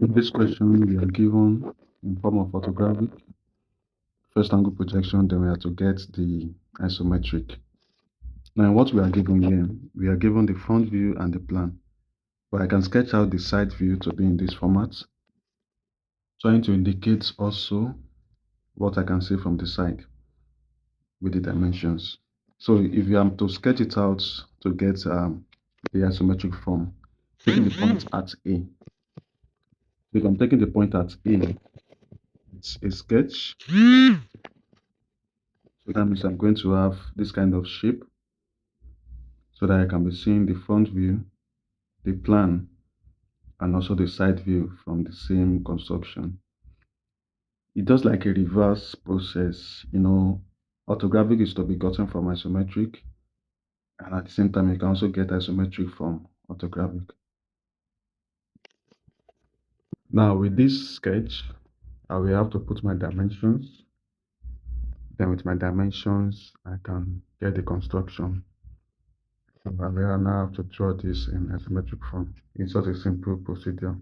In this question, we are given in form of orthographic first angle projection, then we have to get the isometric. Now, what we are given here, we are given the front view and the plan, but I can sketch out the side view to be in this format, trying to indicate also what I can see from the side with the dimensions. So if you am to sketch it out to get the isometric form, taking the point at A. If I'm taking the point at A, it's a sketch. So that means I'm going to have this kind of shape so that I can be seeing the front view, the plan, and also the side view from the same construction. It's just like a reverse process. Orthographic is to be gotten from isometric, and at the same time, you can also get isometric from orthographic. Now, with this sketch, I will have to put my dimensions. Then, with my dimensions, I can get the construction. So I will now have to draw this in isometric form. It's just a simple procedure.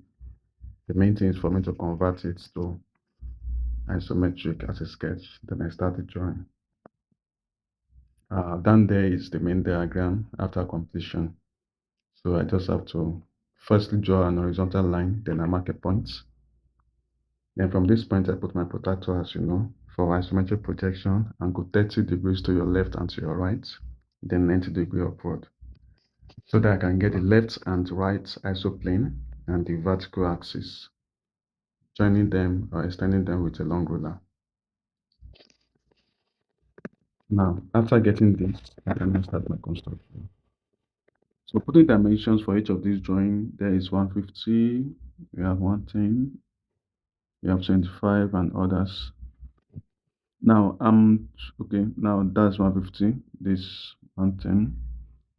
The main thing is for me to convert it to isometric as a sketch. Then I start the drawing. Down there is the main diagram after completion. So I just have to firstly draw an horizontal line, then I mark a point. Then from this point, I put my protractor, as you know, for isometric projection, and go 30 degrees to your left and to your right, then 90 degree upward, so that I can get the left and right isoplane and the vertical axis, joining them or extending them with a long ruler. Now, after getting this, I can now start my construction. So putting dimensions for each of these drawing, there is 150, we have 110, we have 25 and others. Now okay, now that's 150, this 110.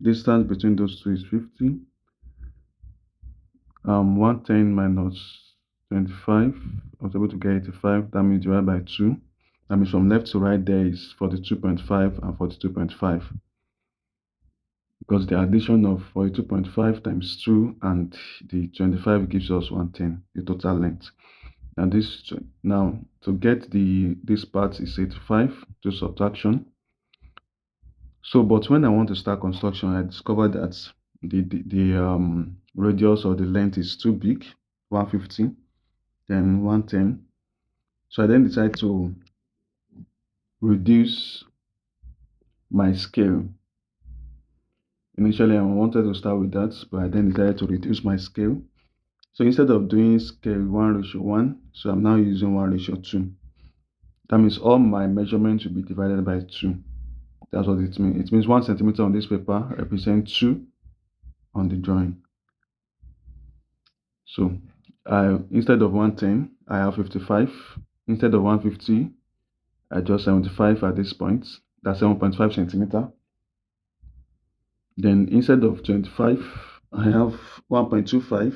Distance between those two is 50. 110 minus 25, I was able to get 85, that means divided by 2. That means from left to right there is 42.5 and 42.5. Because the addition of 42.5 times 2 and the 25 gives us 110, the total length. And now to get this part is 85 to subtraction. So, but when I want to start construction, I discovered that the radius or the length is too big, 150, then 110. So I then decided to reduce my scale. Initially, I wanted to start with that, but I then decided to reduce my scale. So instead of doing scale 1:1, so I'm now using 1:2. That means all my measurements will be divided by 2. That's what it means. It means 1 centimeter on this paper represents 2 on the drawing. So instead of 110, I have 55. Instead of 150, I draw 75 at this point. That's 7.5 centimeter. Then instead of 25, I have 1.25.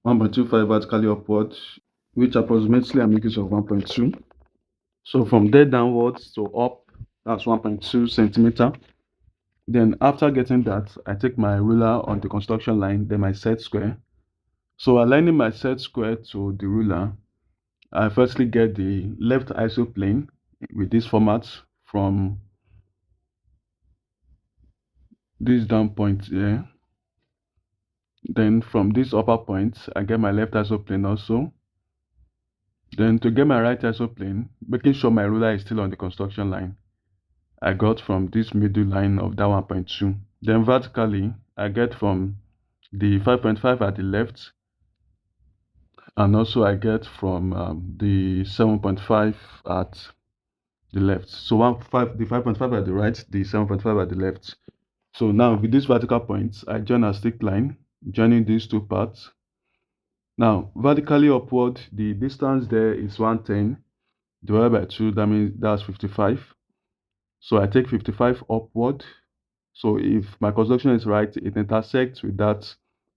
1.25 vertically upward, which approximately I'm making of 1.2. So from there downwards to up, that's 1.2 centimeter. Then after getting that, I take my ruler on the construction line, then my set square. So aligning my set square to the ruler, I firstly get the left isoplane with this format from this down point here. Then from this upper point, I get my left isoplane also. Then to get my right isoplane, making sure my ruler is still on the construction line, I got from this middle line of that 1.2. Then vertically, I get from the 5.5 at the left, and also I get from the 7.5 at the left. So the 5.5 at the right, the 7.5 at the left. So now with this vertical points, I join a stick line, joining these two parts. Now vertically upward, the distance there is 110 divided by 2, that means that's 55. So I take 55 upward. So if my construction is right, it intersects with that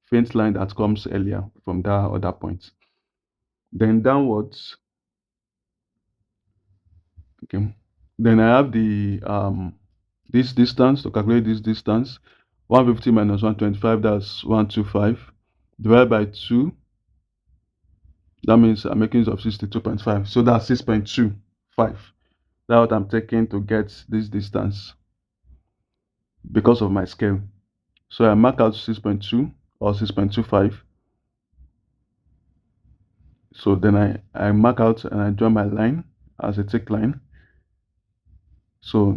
faint line that comes earlier from that other point. Then downwards, okay. Then I have the this distance to calculate this distance. 150 minus 125, that's 125. divided by 2. That means I'm making use of 62.5. So that's 6.25. That's what I'm taking to get this distance because of my scale. So I mark out 6.2 or 6.25. So then I mark out and I draw my line as a thick line. So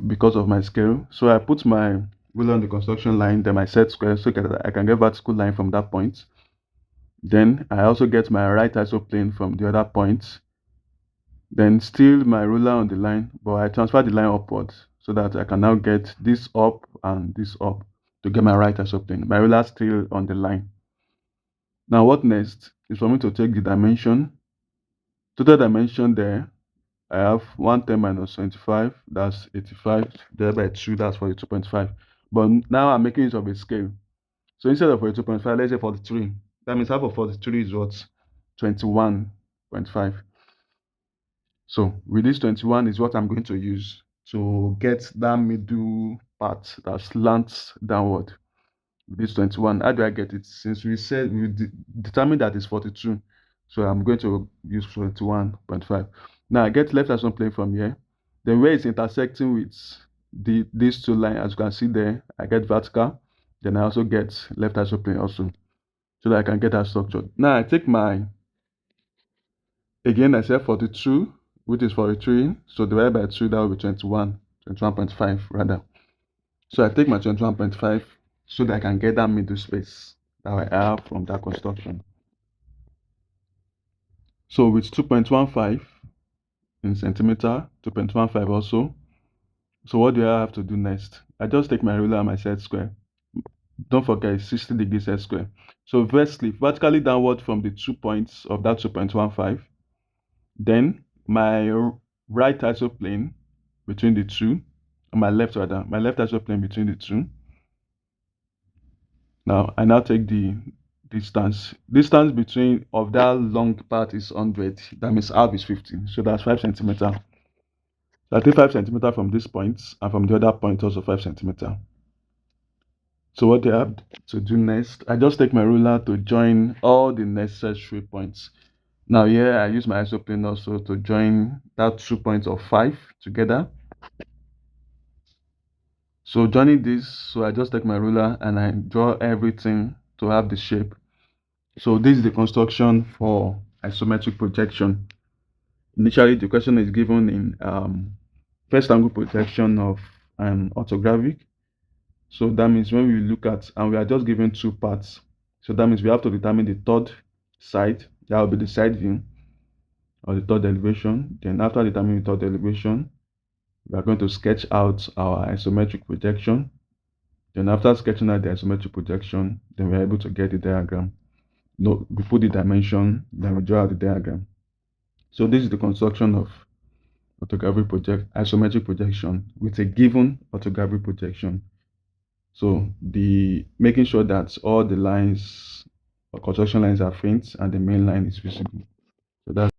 because of my scale, so I put my ruler on the construction line, then my set square, so that I can get vertical line from that point. Then I also get my right isoplane from the other point. Then still my ruler on the line, but I transfer the line upwards so that I can now get this up and this up to get my right isoplane. My ruler still on the line. Now what next is for me to take the dimension. Total dimension there, I have 110 minus 25, that's 85, divided by 2, that's 42.5. But now I'm making use of a scale. So instead of 42.5, let's say 43. That means half of 43 is what? 21.5. So with this 21 is what I'm going to use to get that middle part that slants downward. With this 21, how do I get it? Since we said we determined that it's 42, so I'm going to use 21.5. Now I get left isoplane from here. Then where it's intersecting with these two lines, as you can see there, I get vertical. Then I also get left isoplane also, so that I can get that structure. Now I take my, again I said 42, which is 43, so divided by 2, that will be 21.5 rather. So I take my 21.5 so that I can get that middle space that I have from that construction. So with 2.15 in centimeter, 2.15 also. So what do I have to do next? I just take my ruler and my set square. Don't forget it's 60 degrees set square. So vertically downward from the 2 points of that 2.15. Then my right isoplane between the two, and my left isoplane between the two. Now I now take the distance. Distance between of that long part is 100. That means half is 50. So that's 5 centimeter. So I take 5 centimeter from this point, and from the other point also 5 centimeter. So what I have to do next, I just take my ruler to join all the necessary points. Now here I use my isoplane also to join that 2 points of 5 together. So joining this, so I just take my ruler and I draw everything to have the shape. So this is the construction for isometric projection. Initially, the question is given in first angle projection of an orthographic. So that means when we look at, and we are just given 2 parts. So that means we have to determine the third side. That will be the side view or the third elevation. Then after determining the third elevation, we are going to sketch out our isometric projection. Then after sketching out the isometric projection, then we're able to get the diagram. No, we put the dimension, then we draw out the diagram. So this is the construction of isometric projection with a given orthographic projection. So the making sure that all the lines or construction lines are faint and the main line is visible. So that's